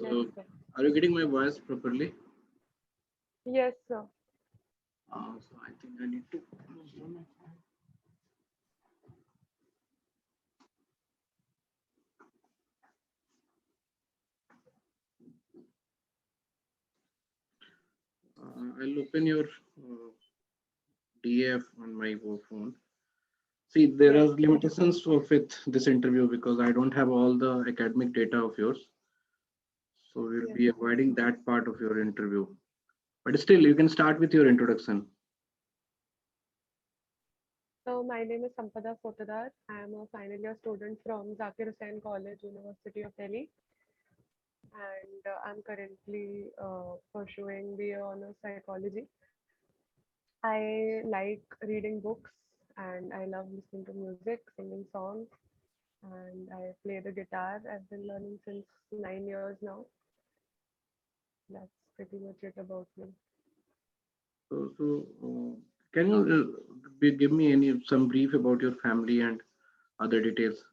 Yes, So, sir. are you getting my voice properly? Yes, sir. So I think I need to. I'll open your DF on my phone. See, there are Yes, sir. limitations with this interview because I don't have all the academic data of yours. So we'll Yes, be sir. avoiding that part of your interview. But still, you can start with your introduction. So my name is Sampada Potadar. I am a final year student from Zakir Hussain College, University of Delhi, and I'm currently pursuing BA Honors Psychology. I like reading books and I love listening to music, singing songs, and I play the guitar. I've been learning since 9 years now. That's pretty much it about me. So, can you give me some brief about your family and other details?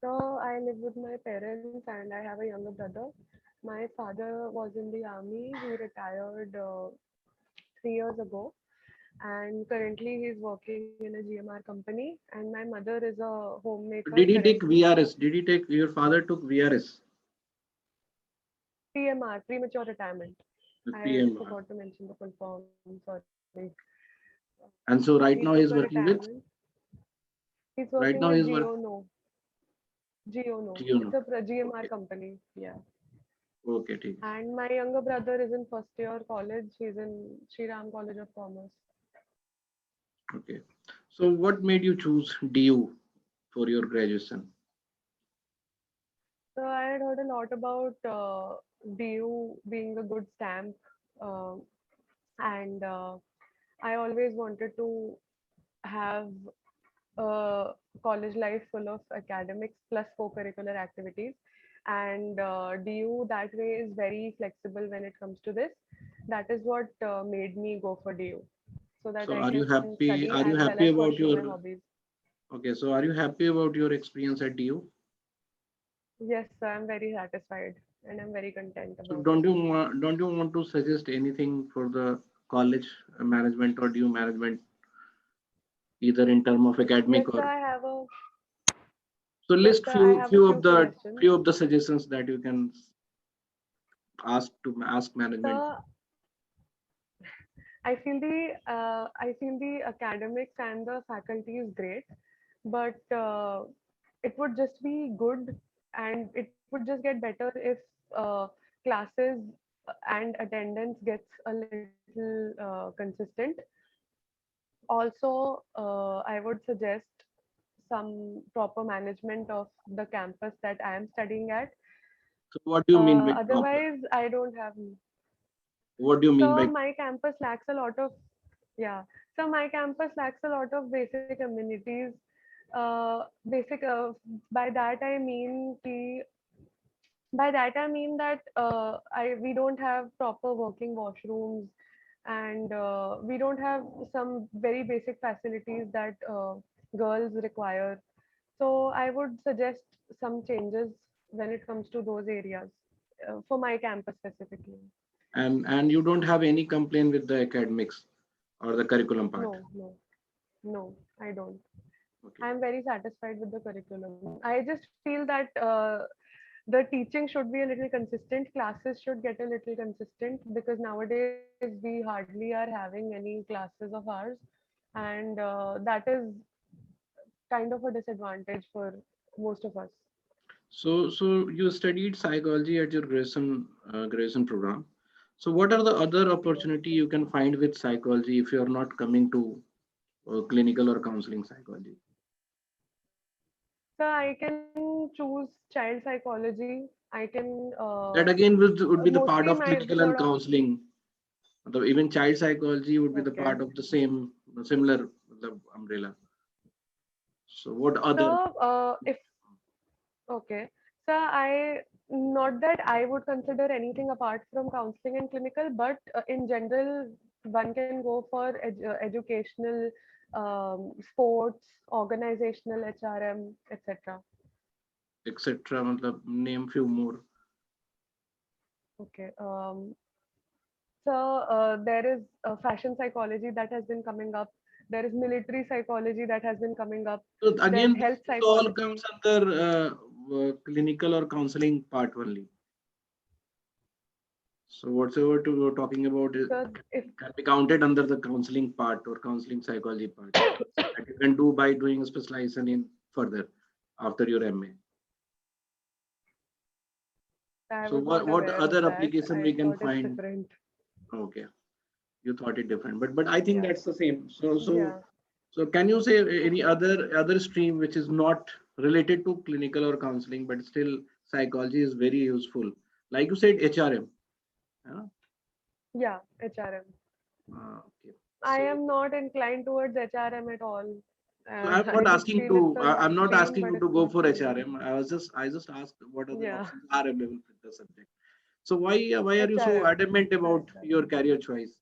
So I live with my parents and I have a younger brother. My father was in the army. He retired 3 years ago, and currently he's working in a GMR company. And my mother is a homemaker Did he take currently. VRS? Did he take your father took VRS? PMR, premature retirement. I PMR. forgot to mention the full form. Sorry. And so He right took now a he's working with. retirement. He's Right working now with he's working. Geono. Geono. It's Geo. a GMR Okay. company. Yeah. Okay. ठीक है. And my younger brother is in first year college. He's in Sri Ram College of Commerce. Okay. So what made you choose DU for your graduation? So I had heard a lot about DU being a good stamp, uh, and I always wanted to have a college life full of academics plus co-curricular activities. And DU that way is very flexible when it comes to this. That is what made me go for DU, so that So I are you can happy? study Are you as well happy as about pursue my your? hobbies. Okay. So are you happy about your experience at DU? Yes, sir, I'm very satisfied and I'm very content So about it. don't you want to suggest anything for the college management or DU management, either in term of Yes, academic sir, or so yes, list sir, I have a few suggestions. few of the suggestions that you can ask management. So I feel the academics and the faculty is great, but it would just be good and it would just get better if uh, classes and attendance gets a little consistent. Also, I would suggest some proper management of the campus that I am studying at. So what do you mean by proper? Otherwise, I don't have. What do you mean So by my campus lacks a lot of, yeah. So my campus lacks a lot of basic amenities. Basic. By that I mean that I we don't have proper working washrooms, and we don't have some very basic facilities that girls require. So I would suggest some changes when it comes to those areas for my campus specifically. and you don't have any complaint with the academics or the curriculum part. No, no, no, I don't. Okay. I'm very satisfied with the curriculum. I just feel that the teaching should be a little consistent. Classes should get a little consistent because nowadays we hardly are having any classes of ours, and that is kind of a disadvantage for most of us. So you studied psychology at your graduation program. So what are the other Yes. opportunity you can find with psychology if you are not coming to clinical or counseling psychology? So I can choose child psychology. I can That again would be the part mostly of my clinical sort and of counseling. Even child psychology would be the okay. part of the same similar the umbrella. So what So other? if okay, so I not that I would consider anything apart from counseling and clinical, but in general, one can go for educational, sports, organizational, HRM, etc. etc. मतलब name few more. Okay. So there is fashion psychology that has been coming up. There is military psychology that has been coming up. So There's again, health this all psychology. comes under clinical or counseling part only. So whatsoever you're talking about is, So if can be counted under the counseling part or counseling psychology part that you can do by doing a specialization in further after your MA. I So was not what aware of other that, application we I can thought it's find? different. Okay, you thought it different, but I think Yeah. that's the same. So can you say any Okay. other stream which is not related to clinical or counseling, but still psychology is very useful? Like you said, HRM. Yeah? Yeah, HRM. Okay. I So am not inclined towards HRM at all. So I'm not I asking feel it's to. a love I'm not stream, asking but you to it's go not for for me. HRM. I just asked what are the Yeah, options are available with the subject. So why are you so HRM. adamant about HRM. your career choice?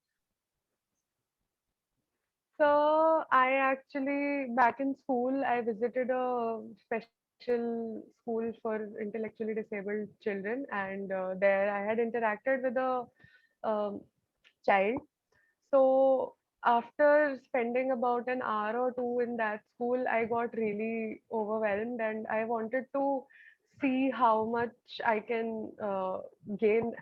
So I actually, back in school, I visited a special school for intellectually disabled children, and there I had interacted with a um, child. So after spending about an hour or two in that school, I got really overwhelmed, and I wanted to see how much I can gain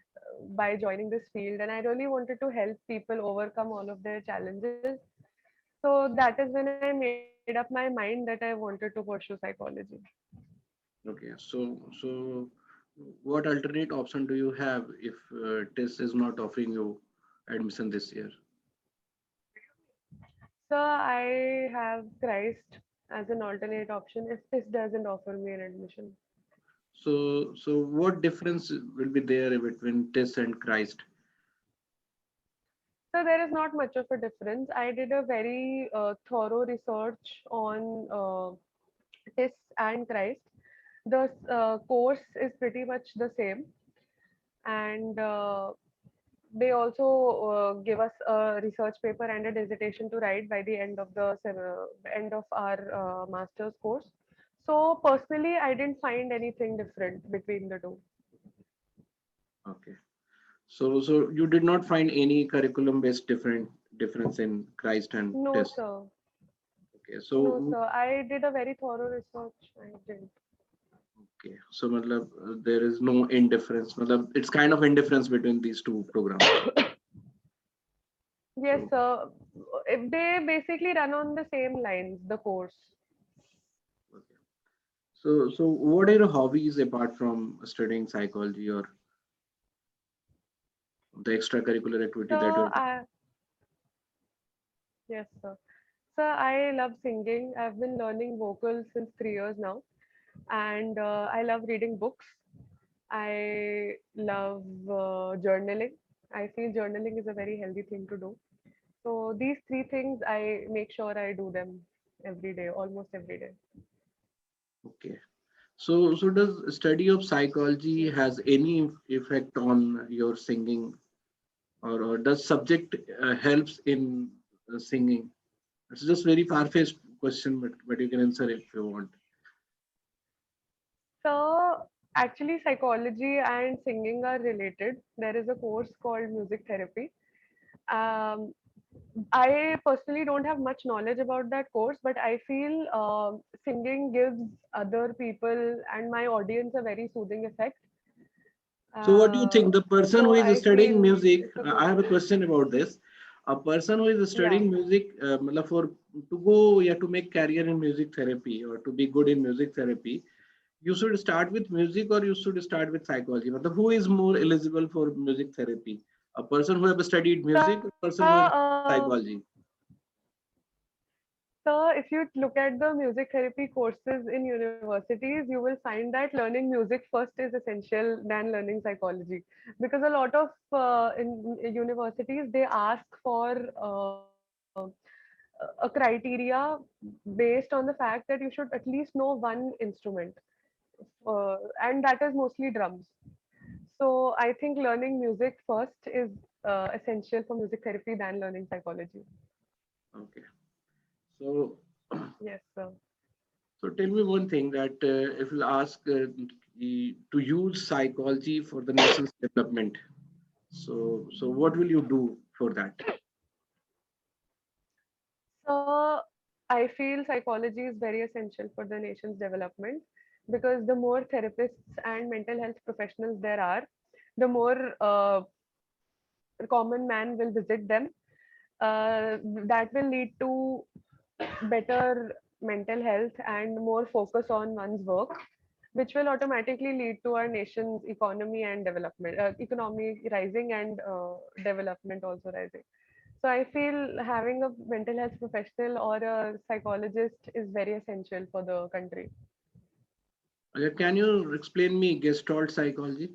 by joining this field. And I really wanted to help people overcome all of their challenges. So that is when I made up my mind that I wanted to pursue psychology. Okay. So what alternate option do you have if TIS is not offering you admission this year? So I have Christ as an alternate option if this doesn't offer me an admission. So what difference will be there between TIS and Christ? So there is not much of a difference. I did a very thorough research on TIS and Christ. The course is pretty much the same, and they also give us a research paper and a dissertation to write by the end of the end of our master's course. So personally, I didn't find anything different between the two. Okay. So you did not find any curriculum based difference in Christ and No, TIS. sir. Okay. No, So sir. I did a very thorough research. I did. okay, so matlab, there is no indifference. Matlab, it's kind of indifference between these two programs. Yes, So, sir. If they basically run on the same lines, the course. okay. So what are your hobbies apart from studying psychology or the extracurricular activity that So, you're doing? yes, sir. So, I love singing. I've been learning vocals since 3 years now, and I love reading books. I love journaling. I feel journaling is a very healthy thing to do. So, these three things, I make sure I do them every day, almost every day. Okay. So does study of psychology Yes. has any effect on your singing, or does subject helps in singing? It's just very far-fetched question, but you can answer if you want. So, actually, psychology and singing are related. There is a course called music therapy. Um, I personally don't have much knowledge about that course, but I feel singing gives other people and my audience a very soothing effect. So what do you Uh, think? The person who so is I studying feel music, it's a good I have a thing. question about this. A person who is Yeah. studying music, matlab for to go, yeah, to make career in music therapy or to be good in music therapy, you should start with music or you should start with psychology. Matlab, who is more eligible for music therapy? A person who have studied music or a person who So, has psychology? so if you look at the music therapy courses in universities, you will find that learning music first is essential than learning psychology, because a lot of in universities they ask for a criteria based on the fact that you should at least know one instrument, and that is mostly drums. So I think learning music first is essential for music therapy than learning psychology. Okay. So Yes, sir. So tell me one thing that if you ask to use psychology for the nation's development, so what will you do for that? So I feel psychology is very essential for the nation's development because the more therapists and mental health professionals there are, the more common man will visit them. That will lead to better mental health and more focus on one's work, which will automatically lead to our nation's economy and development, economy rising and development also rising. So I feel having a mental health professional or a psychologist is very essential for the country. Can you explain me Gestalt psychology?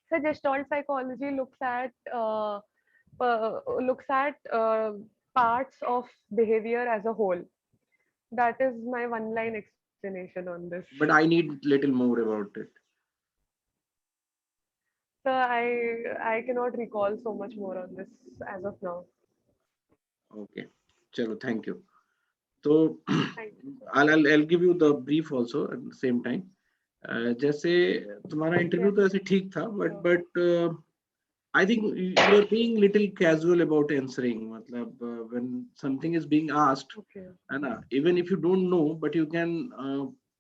So Gestalt psychology looks at parts of behavior as a whole. That is my one line explanation on this. But I need little more about it. So I cannot recall so much more on this as of now. Okay, chalo, thank you. So Thank you so much. I'll give you the brief also at the same time. जैसे तुम्हारा interview Yes, तो ऐसे ठीक था, sure. but I think you are being little casual about answering. मतलब when something is being asked, Okay. है ना, even if you don't know, but you can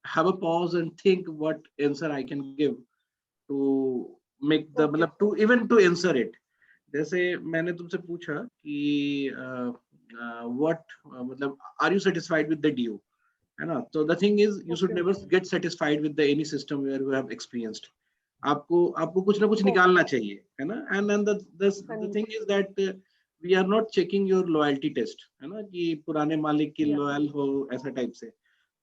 have a pause and think what answer I can give to make the Okay. मतलब to even to answer it. जैसे मैंने तुमसे पूछा कि what मतलब are you satisfied with the DO, है ना? So the thing is you should Okay. never get satisfied with the any system where you have experienced. आपको आपको कुछ ना कुछ Okay. निकालना चाहिए, है ना? And then the And thing is that we are not checking your loyalty test, है ना, कि पुराने मालिक की yeah. लॉयल हो ऐसा टाइप से.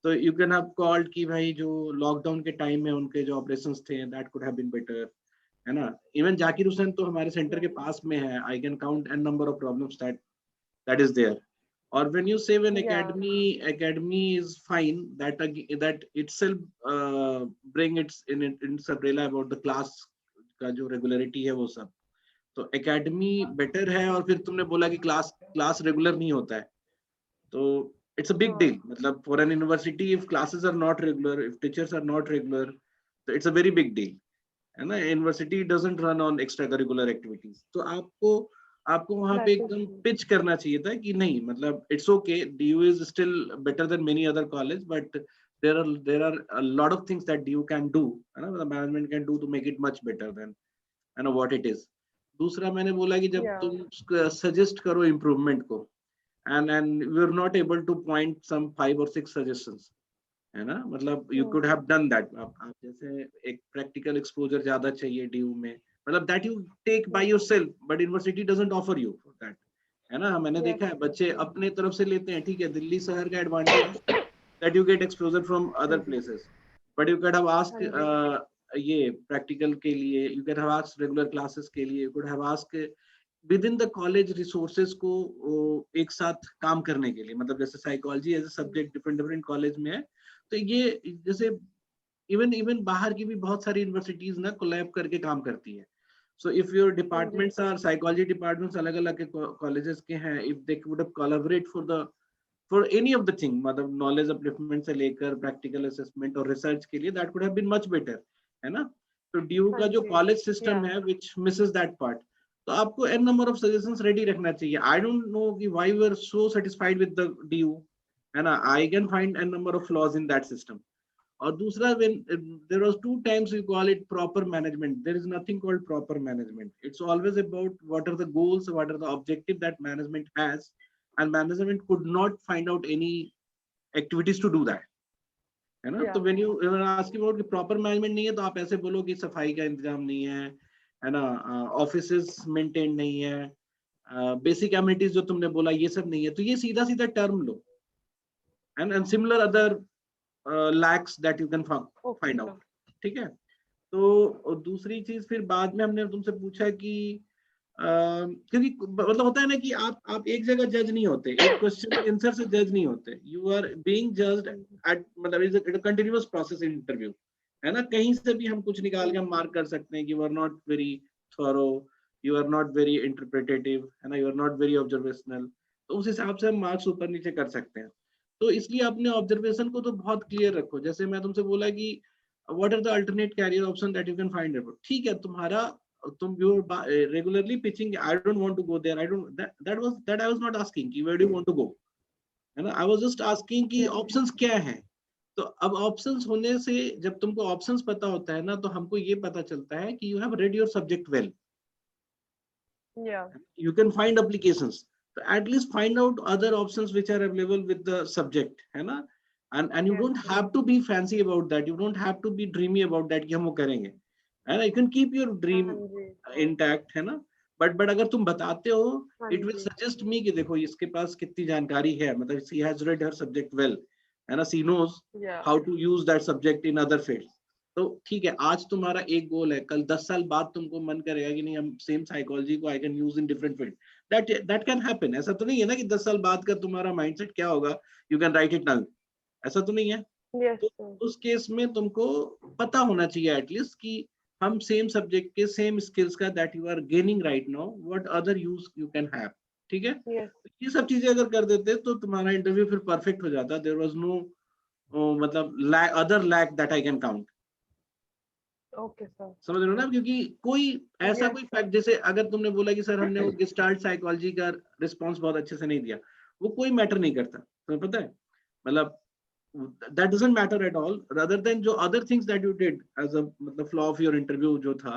तो यू कैन हैव कॉल्ड कि भाई जो लॉकडाउन के टाइम में उनके जो ऑपरेशंस थे that could have been better, है ना? इवन जाकिर हुसैन तो हमारे सेंटर Yeah. के पास में है. I can count n number of problems that is there. Or when you say when Yeah. academy is fine, that itself bring its umbrella about the class का जो regularity है वो सब. तो academy better है और फिर तुमने बोला कि class regular नहीं होता है. तो it's a big Uh, deal. मतलब for an university, if classes are not regular, if teachers are not regular, so it's a very big deal. है ना? University doesn't run on extra curricular activities. तो आपको आपको वहां पे that is एकदम true. Pitch करना चाहिए था कि नहीं, मतलब it's okay, DU is still better than many other college, but there are a lot of things that DU can do, है ना, management can do to make it much better then, है ना, व्हाट इट इज. दूसरा मैंने बोला कि जब Yeah. तुम सजेस्ट करो इम्प्रूवमेंट को, and we are not able to point some 5 or 6 suggestions, है ना, मतलब you Hmm. Could have done that. आप जैसे एक प्रैक्टिकल एक्सपोजर ज्यादा चाहिए ड्यू में, मतलब that you take by Hmm. Yourself, but university doesn't offer you for that, है ना. मैंने Yes. देखा है Yes. बच्चे Yes. अपने तरफ से लेते हैं, ठीक है, दिल्ली शहर का advantage that you get exposure from हाँ अदर जी. Places, but you can have हाँ आस्क जी. ये प्रैक्टिकल के लिए, you can have ask regular classes के लिए, you could have ask within the college resources को एक साथ काम करने के लिए. मतलब जैसे psychology as a subject different different college में है, तो ये जैसे इवन इवन बाहर की भी बहुत सारी यूनिवर्सिटीज ना कोलैब करके काम करती है. सो इफ योर हाँ जी. डिपार्टमेंट्स आर साइकोलॉजी डिपार्टमेंट्स अलग अलग के कॉलेजेस के हैं, if they would have collaborate for any of the thing, मतलब नॉलेज अपलिफ्टमेंट से लेकर प्रैक्टिकल असेसमेंट और रिसर्च के लिए, that could have been much better, है ना. तो ड्यू हाँ का जो जी. College system Yeah. है विच मिसेस दैट पार्ट, तो आपको n number of suggestions ready रखना चाहिए. आई डोंट नो कि why you are so satisfied with the DU, है ना. I can find n number of flaws in that system. और दूसरा, when there was 2 times we call it proper management, there is nothing called proper management. It's always about what are the goals, what are the objective that management has, and management could not find out any activities to do that, है ना. तो Yeah. when you ask about कि proper management नहीं है, तो आप ऐसे बोलो कि सफाई का इंतजाम नहीं है ना, ऑफिसेस मेंटेन नहीं है, बेसिक एमिनिटीज जो तुमने बोला ये सब नहीं है, तो ये सीधा सीधा term low, and similar other lacks that you can Okay. find out, ठीक है. तो दूसरी चीज फिर बाद में हमने तुमसे पूछा कि क्योंकि मतलब होता है ना कि आप एक जगह जज नहीं होते, एक क्वेश्चन आंसर से जज नहीं होते, यू आर बीइंग जज्ड हाँ जी. एट, मतलब is a continuous process in interview, है ना. कहीं से भी हम कुछ हाँ निकाल के हम जी. मार्क कर सकते हैं कि you are not very thorough, you are not very interpretative, है ना, you are not very observational, तो उस हिसाब से हम मार्क्स ऊपर नीचे कर सकते हैं. तो इसलिए अपने ऑब्जर्वेशन को तो बहुत क्लियर रखो। जैसे मैं तुमसे बोला कि what are the alternate career option that you can find, ठीक है तुम्हारा, तुम you regularly pitching I don't want to go there, I don't, that I was not asking कि where do you want to go, है ना, I was just asking कि Yeah. Options क्या हैं। तो अब ऑप्शंस होने से, जब तुमको ऑप्शंस पता होता है ना, तो हमको ये पता चलता है कि you have read your subject well, Yeah. you can find applications, so at least find out other options which are available with the subject, है ना, and you Yes, don't sir. have to be fancy about that, you don't have to be dreamy about that कि हम वो करेंगे, है ना, you can keep your हाँ dream जी, intact, है ना, but अगर तुम बताते हो, हाँ it will ji, suggest me कि देखो इसके पास कितनी जानकारी है, मतलब she has read her subject well, है ना, she knows yeah. how to use that subject in other fields। तो ठीक है, आज तुम्हारा एक गोल है, कल 10 साल बाद तुमको मन करेगा कि नहीं, हम सेम साइकोलॉजी को I can use in different field, that can happen. ऐसा तो नहीं है ना कि 10 साल बाद का तुम्हारा माइंडसेट क्या होगा, you can write it down, ऐसा तो नहीं है। Yes, तो sir. उस केस में तुमको पता होना चाहिए एटलीस्ट कि हम सेम सब्जेक्ट के सेम स्किल्स का that you are gaining right now, what other use you can have, ठीक है। Yes. ये सब चीजें अगर कर देते तो तुम्हारा इंटरव्यू फिर परफेक्ट हो जाता, देयर वाज नो मतलब lack, other lack that I can count, Okay, sir. समझ रहे हो ना, क्योंकि कोई ऐसा Yes, कोई sir. फैक्ट, जैसे अगर तुमने बोला कि सर हमने वो गेस्टाल्ट साइकोलॉजी का रिस्पांस बहुत अच्छे से नहीं दिया, वो कोई मैटर नहीं करता, तुम्हें पता है, मतलब that doesn't matter at all, rather than जो other things that you did as a मतलब flaw of your interview जो था,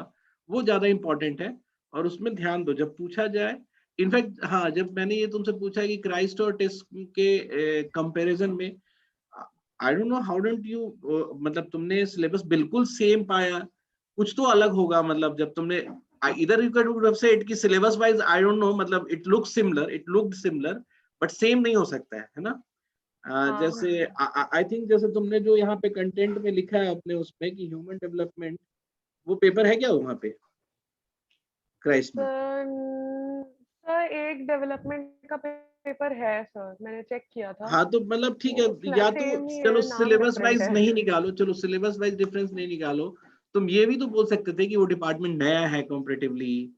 वो ज्यादा इंपॉर्टेंट है, और उसमें ध्यान दो जब पूछा जाए। इनफैक्ट हाँ, जब मैंने ये तुमसे पूछा कि क्राइस्ट और टेस्ट के कंपैरिजन में, आई don't know how don't you, मतलब तुमने सिलेबस बिल्कुल सेम पाया, कुछ तो अलग होगा, मतलब जब तुमने इधर यू कैन have said कि syllabus wise I don't know, मतलब it looked similar but same नहीं हो सकता है ना। हाँ, जैसे आई थिंक जैसे तुमने जो यहाँ पे कंटेंट में लिखा है अपने उसमें कि ह्यूमन डेवलपमेंट, वो पेपर है क्या वहाँ पे क्राइस्ट में? सर, सर एक डेवलपमेंट का पेपर है सर, मैंने चेक किया था। हाँ तो मतलब ठीक है, वो या तो सेम ही चलो है, नाम सिलेबस डिफरेंट वाइज है। नहीं निकालो, चलो सिलेबस वाइज डिफरेंस नहीं निकालो, तुम ये भी तो बोल सकते थे कि वो डिपार्टमेंट नया है कंपैरेटिवली,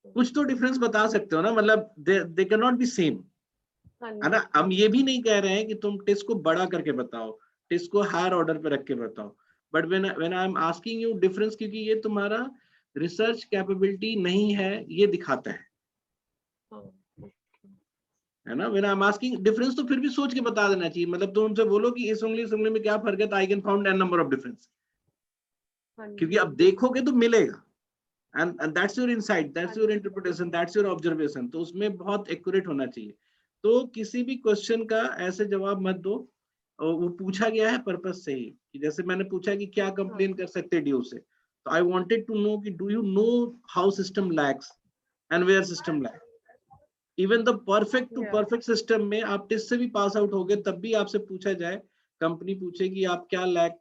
कुछ तो डिफरेंस बता सकते हो ना, मतलब they can not be same, हाँ है ना। जी, हम ये भी नहीं कह रहे हैं कि तुम टेस्ट को बड़ा करके बताओ, टेस्ट को हायर ऑर्डर पे रख के बताओ, but when I am asking you difference, क्योंकि ये तुम्हारा रिसर्च कैपेबिलिटी नहीं है, ये दिखाता हाँ, है ना। When I am asking difference, तो फिर भी सोच के बता देना चाहिए, मतलब तुम उनसे बोलो कि इस उंगली में क्या फर्क है, तो I can found an number of difference, हाँ क्योंकि जी, अब देखोगे तो मिलेगा, एंड दैट्स योर इनसाइट, हाँ दैट्स योर जी, इंटरप्रिटेशन, दैट्स योर ऑब्जर्वेशन, तो उसमें बहुत एक्यूरेट होना चाहिए। तो किसी भी क्वेश्चन का ऐसे जवाब मत दो, और वो पूछा गया है पर्पस से ही, कि जैसे मैंने पूछा कि क्या हाँ, कंप्लेन कर सकते ड्यू से, तो आई वांटेड टू नो कि do you know how system lacks and where system lacks. Even the perfect to या, परफेक्ट सिस्टम में आप टेस्ट से भी पास आउट हो गए, तब भी आपसे पूछा जाए, कंपनी पूछे कि आप क्या लैक